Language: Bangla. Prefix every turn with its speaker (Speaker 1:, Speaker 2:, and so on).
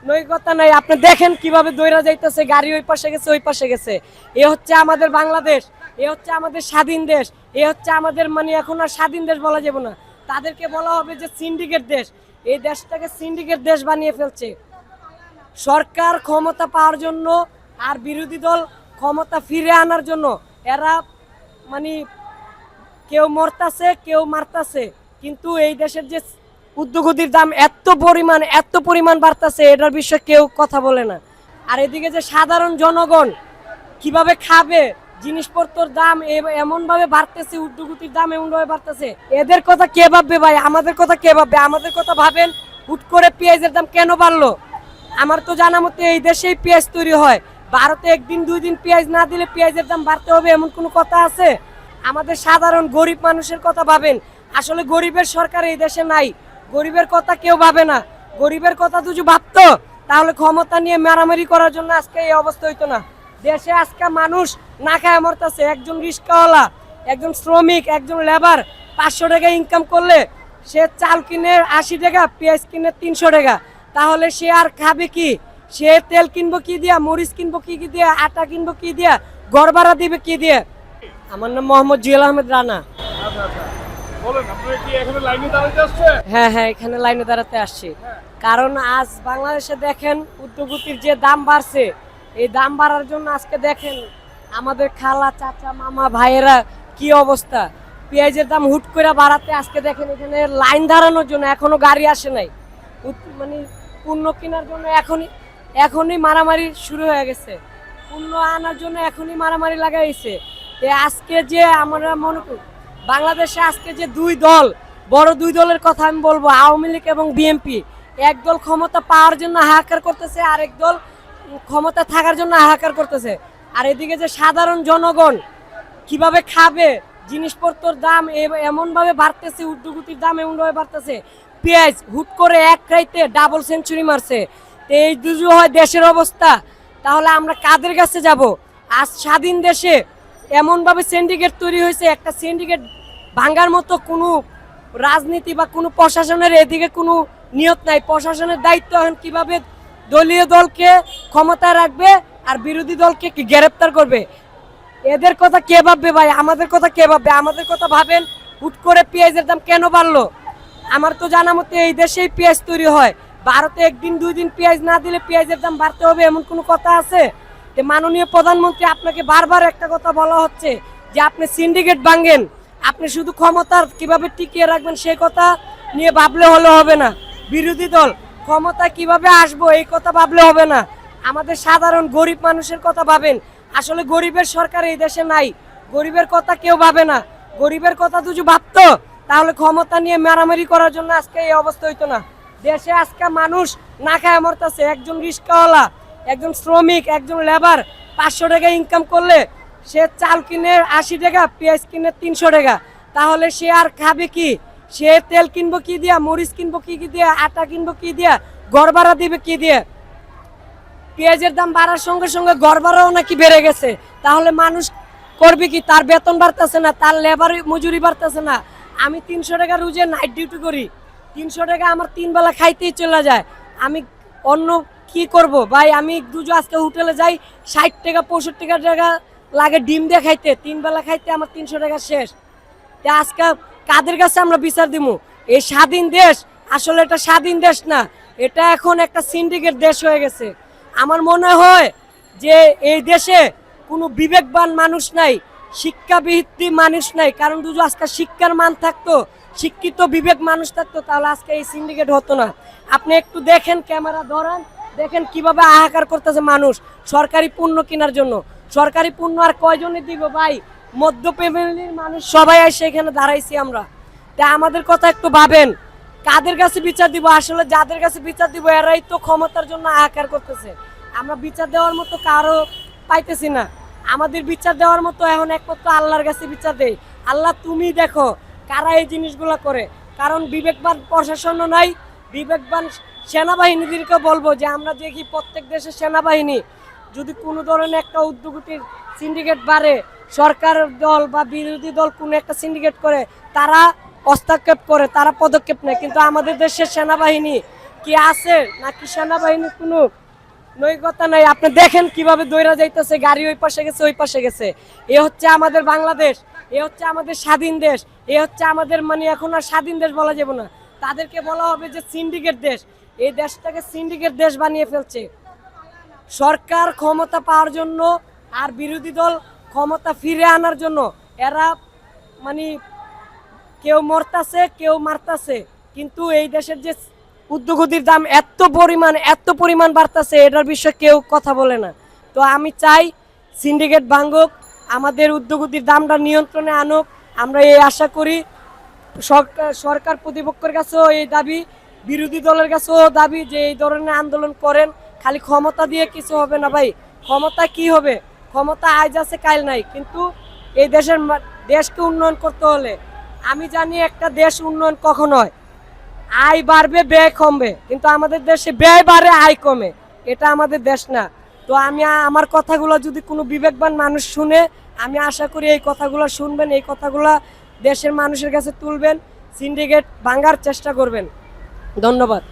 Speaker 1: নৈকতা নাই। আপনি দেখেন কিভাবে দৌড়া যাইতেছে, গাড়ি ওই পাশে গেছে ওই পাশে গেছে। এ হচ্ছে আমাদের বাংলাদেশ, এ হচ্ছে আমাদের স্বাধীন দেশ, এ হচ্ছে আমাদের মানে এখন আর স্বাধীন দেশ বলা যাবে না, তাদেরকে বলা হবে যে সিন্ডিকেট দেশ। এই দেশটাকে সিন্ডিকেট দেশ বানিয়ে ফেলছে সরকার ক্ষমতা পাওয়ার জন্য আর বিরোধী দল ক্ষমতা ফিরে আনার জন্য। এরা মানে কেউ মরতাছে কেউ মারতাছে, কিন্তু এই দেশের যে উদ্যোগতির দাম এত পরিমাণ বাড়তাছে, এটার বিষয়ে কেউ কথা বলে না। আর এদিকে যে সাধারণ জনগণ কিভাবে খাবে, জিনিসপত্রের দাম এমন ভাবে বাড়তেছে, উদ্যোগতির দাম এমন ভাবে বাড়তেছে, এদের কথা কে ভাববে ভাই? আমাদের কথা কে ভাববে? আমাদের কথা ভাবেন। হুট করে পেঁয়াজের দাম কেন বাড়লো? আমার তো জানা মতে এই দেশেই পেঁয়াজ তৈরি হয়, ভারতে একদিন দুই দিন পেঁয়াজ না দিলে পেঁয়াজের দাম বাড়তে হবে এমন কোনো কথা আছে? আমাদের সাধারণ গরিব মানুষের কথা ভাবেন। আসলে গরিবের সরকার এই দেশে নাই, গরিবের কথা কেউ ভাবে না। গরিবের কথা যদি ভাবতো তাহলে ক্ষমতা নিয়ে মারামারি করার জন্য আজকে এই অবস্থা হইতো না। দেশে আজকে মানুষ না খায় মরতেছে। একজন রিক্সাওয়ালা, একজন শ্রমিক, একজন লেবার 500 টাকা ইনকাম করলে সে চাল কিনে 80 টাকা, পেঁয়াজ কিনে 300 টাকা, তাহলে সে আর খাবে কি? সে তেল কিনবো কি দিয়া, মরিচ কিনবো কি দিয়া, আটা কিনবো কি দিয়া, ঘর ভাড়া দিবে কি দিয়ে? আমার নাম মোহাম্মদ জুয়েল আহমেদ রানা।
Speaker 2: আচ্ছা আচ্ছা, বলেন আপনারা কি এখানে লাইনে দাঁড়াতে আসছেন?
Speaker 1: হ্যাঁ হ্যাঁ, এখানে লাইনে দাঁড়াতে আসছি। কারণ আজ বাংলাদেশে দেখেন উদ্যোগতির যে দাম বাড়ছে, এই দাম বাড়ার জন্য আজকে দেখেন আমাদের খালা চাচা মামা ভাইয়েরা কি অবস্থা। পেঁয়াজের দাম হুট করে বাড়াতে আজকে দেখেন এখানে লাইন দাঁড়ানোর জন্য এখনো গাড়ি আসে নাই। মানে পণ্য কেনার জন্য এখনই মারামারি শুরু হয়ে গেছে। পণ্য আনার জন্য এখনই মারামারি লাগাইছে। আজকে যে আমরা মনে করি বাংলাদেশে আজকে যে দুই দল, বড় দুই দলের কথা আমি বলবো, আওয়ামী লীগ এবং বিএনপি। এক দল ক্ষমতা পাওয়ার জন্য হাহাকার করতেছে, আরেক দল ক্ষমতা থাকার জন্য হাহাকার করতেছে। আর এদিকে যে সাধারণ জনগণ কিভাবে খাবে, জিনিসপত্রের দাম এমন ভাবে বাড়তেছে, উদ্যোগতির দাম এমন ভাবে বাড়তেছে। পেঁয়াজ হুট করে এক রাইতে ডাবল সেঞ্চুরি মারছে। তো এই দুজু হয় দেশের অবস্থা, তাহলে আমরা কাদের কাছে যাব? আজ স্বাধীন দেশে এমনভাবে সিন্ডিকেট তৈরি হয়েছে, একটা সিন্ডিকেট ভাঙার মতো কোনো রাজনীতি বা কোনো প্রশাসনের এদিকে কোনো নিয়ত নাই। প্রশাসনের দায়িত্ব এখন কিভাবে দলীয় দলকে ক্ষমতায় রাখবে আর বিরোধী দলকে কি গ্রেপ্তার করবে। এদের কথা কে ভাববে ভাই? আমাদের কথা কে ভাববে? আমাদের কথা ভাবেন। হুট করে পেঁয়াজের দাম কেন বাড়লো? আমার তো জানা মতে এই দেশেই পেঁয়াজ তৈরি হয়, ভারতে একদিন দুই দিন পেঁয়াজ না দিলে পেঁয়াজের দাম বাড়তে হবে এমন কোনো কথা আছে? মাননীয় প্রধানমন্ত্রী, আপনাকে বারবার একটা কথা বলা হচ্ছে যে আপনি সিন্ডিকেট ভাঙেন, আপনি শুধু ক্ষমতার কিভাবে টিকিয়ে রাখবেন সেই কথা নিয়ে ভাবলে হলে হবে না। বিরোধী দল ক্ষমতা কিভাবে আসবো এই কথা ভাবলে হবে না। আমাদের সাধারণ গরিব মানুষের কথা ভাবেন। আসলে গরিবের সরকার এই দেশে নাই, গরিবের কথা কেউ ভাবে না। গরিবের কথা যদি ভাবতো তাহলে ক্ষমতা নিয়ে মারামারি করার জন্য আজকে এই অবস্থা হইতো না। দেশে আজকে মানুষ না খায় মরতেছে। একজন রিক্সাওয়ালা, একজন শ্রমিক, একজন লেবার 500 টাকা ইনকাম করলে সে চাল কিনে 80 টাকা, পেঁয়াজ কিনে 300 টাকা, তাহলে সে আর খাবে কি? সে তেল কিনবো কি দিয়া, মরিচ কিনবো কি দিয়া, আটা কিনবো কি দিয়া, ঘর ভাড়া দিবে কি দিয়ে? পেঁয়াজের দাম বাড়ার সঙ্গে সঙ্গে ঘর ভাড়াও নাকি বেড়ে গেছে। তাহলে মানুষ করবে কি? তার বেতন বাড়তেছে না, তার লেবার মজুরি বাড়তেছে না। আমি 300 টাকা রোজে নাইট ডিউটি করি, 300 টাকা আমার 3 বেলা খাইতেই চলে যায়। আমি অন্য কি করব ভাই? আমি দুজো আজকে হোটেলে যাই, 60 টাকা 65 টাকা লাগে ডিম দিয়ে খাইতে, 3 বেলা খাইতে আমার 300 টাকা শেষ। আজকে কাদের কাছে আমরা বিচার দিব? এই স্বাধীন দেশ আসলে এটা স্বাধীন দেশ না, এটা এখন একটা সিন্ডিকেট দেশ হয়ে গেছে। আমার মনে হয় যে এই দেশে কোনো বিবেকবান মানুষ নাই, শিক্ষাভিত্তি মানুষ নাই। কারণ দুজো আজকে শিক্ষার মান থাকতো, শিক্ষিত বিবেক মানুষ থাকতো, তাহলে আজকে এই সিন্ডিকেট হতো না। আপনি একটু দেখেন, ক্যামেরা ধরেন, দেখেন কিভাবে হাহাকার করতেছে মানুষ সরকারি পণ্য কেনার জন্য। সরকারি পণ্য আর কয়জনে দিব ভাই? মধ্য ফ্যামিলির মানুষ সবাই এসে এখানে দাঁড়াইছি আমরা। তা আমাদের কথা একটু ভাবেন, কাদের কাছে বিচার দিব? আসলে যাদের কাছে বিচার দিব এরাই তো ক্ষমতার জন্য হাহাকার করতেছে। আমরা বিচার দেওয়ার মতো কারো পাইতেছি না। আমাদের বিচার দেওয়ার মতো এখন একমাত্র আল্লাহর কাছে বিচার দেই। আল্লাহ তুমি দেখো কারা এই জিনিসগুলো করে। কারণ বিবেকবান প্রশাসনও নাই, বিবেকবান সেনাবাহিনীদেরকে বলবো যে আমরা দেখি প্রত্যেক দেশের সেনাবাহিনী যদি কোনো ধরনের একটা উদ্যোগতির সিন্ডিকেট বাড়ে, সরকার দল বা বিরোধী দল কোনো একটা সিন্ডিকেট করে, তারা হস্তক্ষেপ করে, তারা পদক্ষেপ নেয়। কিন্তু আমাদের দেশের সেনাবাহিনী কি আছে নাকি সেনাবাহিনীর কোনো নৈকতা নাই? আপনি দেখেন কিভাবে দৌড়া যাইতেছে, গাড়ি ওই পাশে গেছে ওই পাশে গেছে। এ হচ্ছে আমাদের বাংলাদেশ, এ হচ্ছে আমাদের স্বাধীন দেশ, এ হচ্ছে আমাদের মানে এখন আর স্বাধীন দেশ বলা যাবে না, তাদেরকে বলা হবে যে সিন্ডিকেট দেশ। এই দেশটাকে সিন্ডিকেট দেশ বানিয়ে ফেলছে সরকার ক্ষমতা পাওয়ার জন্য আর বিরোধী দল ক্ষমতা ফিরে আনার জন্য। এরা মানে কেউ মরতাছে কেউ মারতাছে, কিন্তু এই দেশের যে উদ্যোগতির দাম এত পরিমাণ বাড়তাছে, এটার বিষয়ে কেউ কথা বলে না। তো আমি চাই সিন্ডিকেট ভাঙুক, আমাদের উদ্যোগতির দামটা নিয়ন্ত্রণে আনুক। আমরা এই আশা করি। সরকার প্রতিপক্ষের কাছেও এই দাবি, বিরোধী দলের কাছেও দাবি যে এই ধরনের আন্দোলন করেন। খালি ক্ষমতা দিয়ে কিছু হবে না ভাই, ক্ষমতা কি হবে? ক্ষমতা আজ আছে কাল নাই, কিন্তু এই দেশকে উন্নয়ন করতে হলে আমি জানি একটা দেশ উন্নয়ন কখন হয়, আয় বাড়বে ব্যয় কমবে, কিন্তু আমাদের দেশে ব্যয় বাড়ে আয় কমে। এটা আমাদের দেশ না। তো আমি আমার কথাগুলো যদি কোনো বিবেকবান মানুষ শুনে, আমি আশা করি এই কথাগুলো শুনবেন, এই কথাগুলো দেশের মানুষের কাছে তুলবেন, সিন্ডিকেট ভাঙার চেষ্টা করবেন। ধন্যবাদ।